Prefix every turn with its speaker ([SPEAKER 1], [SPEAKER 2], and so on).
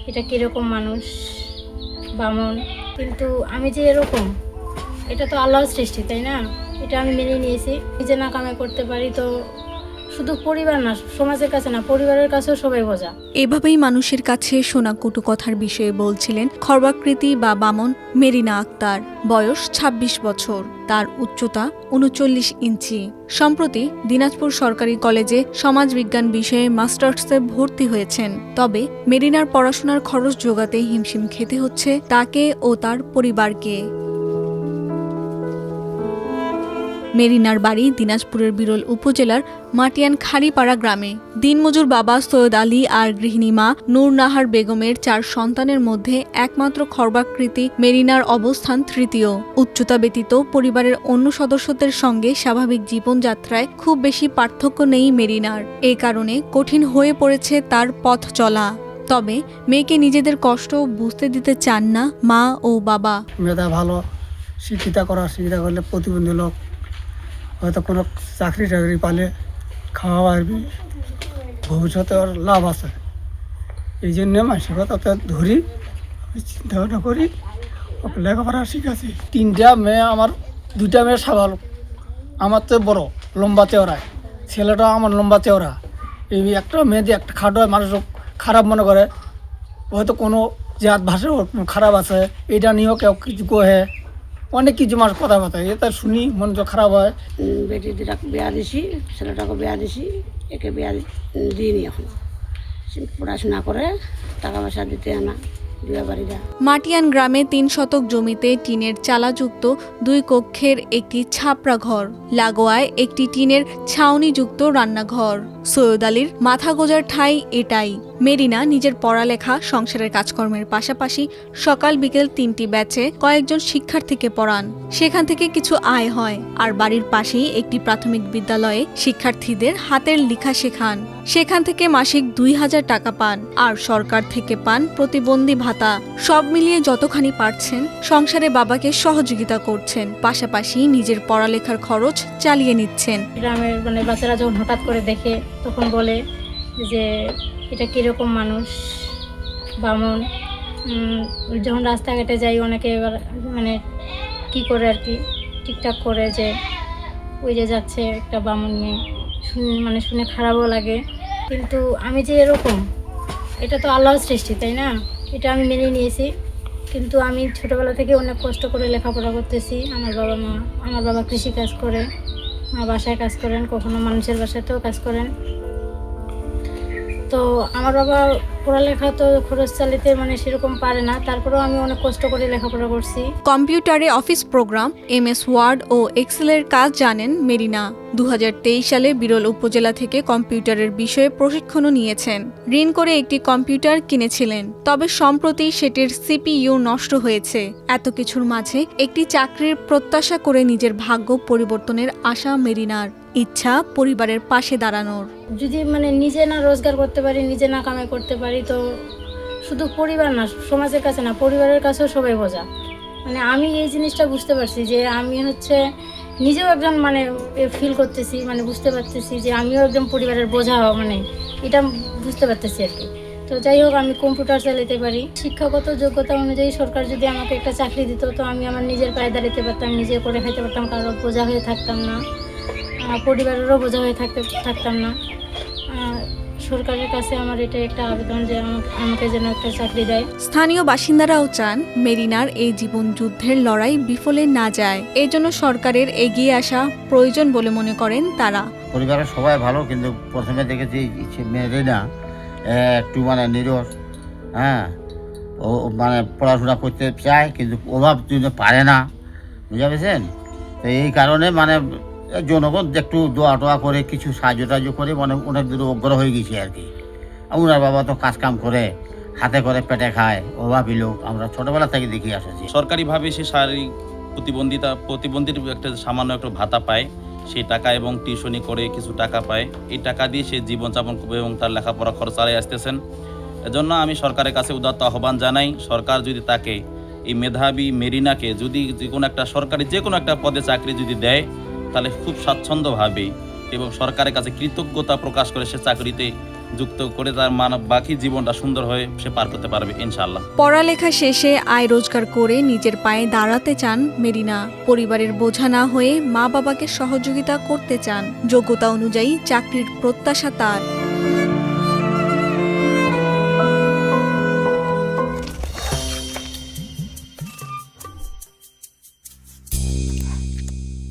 [SPEAKER 1] এটা কীরকম মানুষ, বামন। কিন্তু আমি যে এরকম, এটা তো আল্লাহর সৃষ্টি, তাই না? এটা আমি মেনে নিয়েছি। নিজে না কামাই করতে পারি তো শুধু পরিবার না, সমাজের কাছে না, পরিবারের কাছেও সবাই বোঝা।
[SPEAKER 2] এভাবেই মানুষের কাছে শোনা কটু কথার বিষয়ে বলছিলেন খর্বাকৃতি বা বামন মেরিনা আক্তার। বয়স ২৬ বছর, তার উচ্চতা ৩৯ ইঞ্চি। সম্প্রতি দিনাজপুর সরকারি কলেজে সমাজবিজ্ঞান বিষয়ে মাস্টার্সে ভর্তি হয়েছেন। তবে মেরিনার পড়াশোনার খরচ জোগাতে হিমশিম খেতে হচ্ছে তাকে ও তার পরিবারকে। মেরিনার বাড়ি দিনাজপুরের বিরল উপজেলার মাটিয়ান খাড়িপাড়া গ্রামে। দিনমজুর বাবা সৈয়দ আলী আর গৃহিণী মা নূর নাহার বেগমের ৪ সন্তানের মধ্যে একমাত্র খর্বাকৃতি মেরিনার অবস্থান তৃতীয়। উচ্চতা ব্যতীত পরিবারের অন্য সদস্যদের সঙ্গে স্বাভাবিক জীবনযাত্রায় খুব বেশি পার্থক্য নেই মেরিনার। এ কারণে কঠিন হয়ে পড়েছে তার পথ চলা। তবে মেয়েকে নিজেদের কষ্ট বুঝতে দিতে চান না মা ও বাবা।
[SPEAKER 3] মেয়েটা ভালো শিক্ষিতা করলে প্রতিবন্ধী লোক হয়তো কোনো চাকরি টাকরি পালে খাওয়া পারবি, ভবিষ্যতে ওর লাভ আছে। এই জন্য মানসিকতাতে ধরি, আমি চিন্তা ভাবনা করি, ওকে লেখাপড়া শিখাচ্ছি। 3টা মেয়ে, আমার 2টা মেয়ে সাবাল, আমার তো বড় লম্বা চেওড়ায়, ছেলেটাও আমার লম্বা চেওড়া। এই একটা মেয়ে দিয়ে একটা খাটো হয়, মানুষ খারাপ মনে করে, হয়তো কোনো জাত ভাষা খারাপ আছে, এটা নিয়েও কেউ কিছু কহে, অনেক কিছু মানুষ কথাবার্তা, এটা শুনি মন তো খারাপ হয়।
[SPEAKER 4] বেটিটা বিয়া দিছি, ছেলেটাকে বিয়া দিছি, একে বিয়া দিইনি এখন। সে পড়াশোনা করে, টাকা পয়সা দিতে আনা বিয়ে বাড়িরা।
[SPEAKER 2] মাটিয়ান গ্রামে ৩ শতক জমিতে টিনের চালাযুক্ত 2 কক্ষের একটি ছাপরা ঘর, লাগোয়ায় একটি টিনের ছাউনিযুক্ত রান্নাঘর। সৈয়দ আলীর মাথা গোজার ঠাঁই এটাই। মেরিনা নিজের পড়ালেখা, সংসারের কাজকর্মের পাশাপাশি সকাল বিকেল 3টি ব্যাচে কয়েকজন শিক্ষার্থীকে পড়ান। সেখান থেকে কিছু আয় হয়। আর বাড়ির পাশেই একটি প্রাথমিক বিদ্যালয়ে শিক্ষার্থীদের হাতের লেখা শেখান। সেখান থেকে মাসিক ২,০০০ টাকা পান। আর সরকার থেকে পান প্রতিবন্ধী ভাতা। সব মিলিয়ে যতখানি পারছেন সংসারে বাবাকে সহযোগিতা করছেন, পাশাপাশি নিজের পড়ালেখার খরচ চালিয়ে নিচ্ছেন।
[SPEAKER 1] গ্রামের বাচ্চারা যখন হঠাৎ করে দেখে তখন বলে যে এটা কীরকম মানুষ, বামন। যখন রাস্তাঘাটে যাই অনেকে এবার কি করে আর কি ঠিকঠাক করে যে ওই যে যাচ্ছে একটা বামন মেয়ে, শুনে খারাপও লাগে। কিন্তু আমি যে এরকম, এটা তো আল্লাহর সৃষ্টি, তাই না? এটা আমি মেনে নিয়েছি। কিন্তু আমি ছোটোবেলা থেকে অনেক কষ্ট করে লেখাপড়া করতেছি। আমার বাবা কৃষি কাজ করে, আমার বাসায় কাজ করেন, কখনো মানুষের বাসাতেও কাজ করেন। তো আমার বাবা পড়ালেখা তো খরচ চালিতে সেরকম পারে না, তারপরেও আমি অনেক কষ্ট করে লেখাপড়া করছি।
[SPEAKER 2] কম্পিউটারে অফিস প্রোগ্রাম, MS ওয়ার্ড ও এক্সেলের কাজ জানেন মেরিনা। 2023 সালে বিরল উপজেলা থেকে কম্পিউটারের বিষয়ে প্রশিক্ষণও নিয়েছেন। ঋণ করে একটি কম্পিউটার কিনেছিলেন। তবে সম্প্রতি সেটির CPU নষ্ট হয়েছে। এত কিছুর মাঝে একটি চাকরির প্রত্যাশা করে নিজের ভাগ্য পরিবর্তনের আশা মেরিনার। ইচ্ছা পরিবারের পাশে দাঁড়ানোর।
[SPEAKER 1] যদি নিজে না রোজগার করতে পারি, নিজে না কামাই করতে পারি তো শুধু পরিবার না, সমাজের কাছে না, পরিবারের কাছেও সবাই বোঝা। আমি এই জিনিসটা বুঝতে পারছি যে আমি নিজেও একজন ফিল করতেছি, বুঝতে পারতেছি যে আমিও একজন পরিবারের বোঝা, এটা বুঝতে পারতেছি আর কি। তো যাই হোক, আমি কম্পিউটার চালাতে পারি। শিক্ষাগত যোগ্যতা অনুযায়ী সরকার যদি আমাকে একটা চাকরি দিত তো আমি আমার নিজের পায়ে দাঁড়াতে পারতাম, নিজে করে খাইতে পারতাম, কারোর বোঝা হয়ে থাকতাম না, পরিবারেরও বোঝা হয়ে থাকতাম না। সরকারের কাছে আমার এটা একটা আবেদন যে আমাকে যেন একটা চাকরি দেয়।
[SPEAKER 2] স্থানীয় বাসিন্দারাও চান মেরিনার এই জীবন যুদ্ধের লড়াই বিফলে না যায়। এজন্য সরকারের এগিয়ে আসা প্রয়োজন বলে মনে করেন তারা।
[SPEAKER 5] পরিবারের সবাই ভালো, কিন্তু প্রথমে দেখেছি মেরিনা একটু নিরস, হ্যাঁ, ও পড়াশোনা করতে চায় কিন্তু অভাব পারে না, বুঝতে পেরেছেন? তো এই কারণে জনগণ একটু দোয়া টোয়া করে কিছু সাহায্য টাহায্য করে অনেক দূর অগ্রহ হয়ে গেছে আর কি। ওনার বাবা তো কাজকাম করে, হাতে করে পেটে খায়, অভাবী লোক, আমরা ছোটবেলা থেকে দেখে আসছি।
[SPEAKER 6] সরকারিভাবে সে শারীরিক প্রতিবন্ধীর একটা সামান্য একটা ভাতা পায়, সেই টাকা এবং টিউশনি করে কিছু টাকা পায়। এই টাকা দিয়ে সে জীবনযাপন করবে এবং তার লেখাপড়া খরচ চালিয়ে আসতেছেন। এজন্য আমি সরকারের কাছে উদাত্ত আহ্বান জানাই, সরকার যদি তাকে, এই মেধাবী মেরিনাকে যদি যে কোনো একটা পদে চাকরি যদি দেয়, তাহলে খুব স্বাচ্ছন্দ্যভাবে এবং সরকারের কাছে কৃতজ্ঞতা প্রকাশ করে সে চাকরিতে যুক্ত করে তার বাকি জীবনটা সুন্দর হয়ে সে পার করতে পারবে ইনশাআল্লাহ।
[SPEAKER 2] পড়ালেখা শেষে আয় রোজগার করে নিজের পায়ে দাঁড়াতে চান মেরিনা। পরিবারের বোঝা না হয়ে মা বাবাকে সহযোগিতা করতে চান। যোগ্যতা অনুযায়ী চাকরির প্রত্যাশা তার।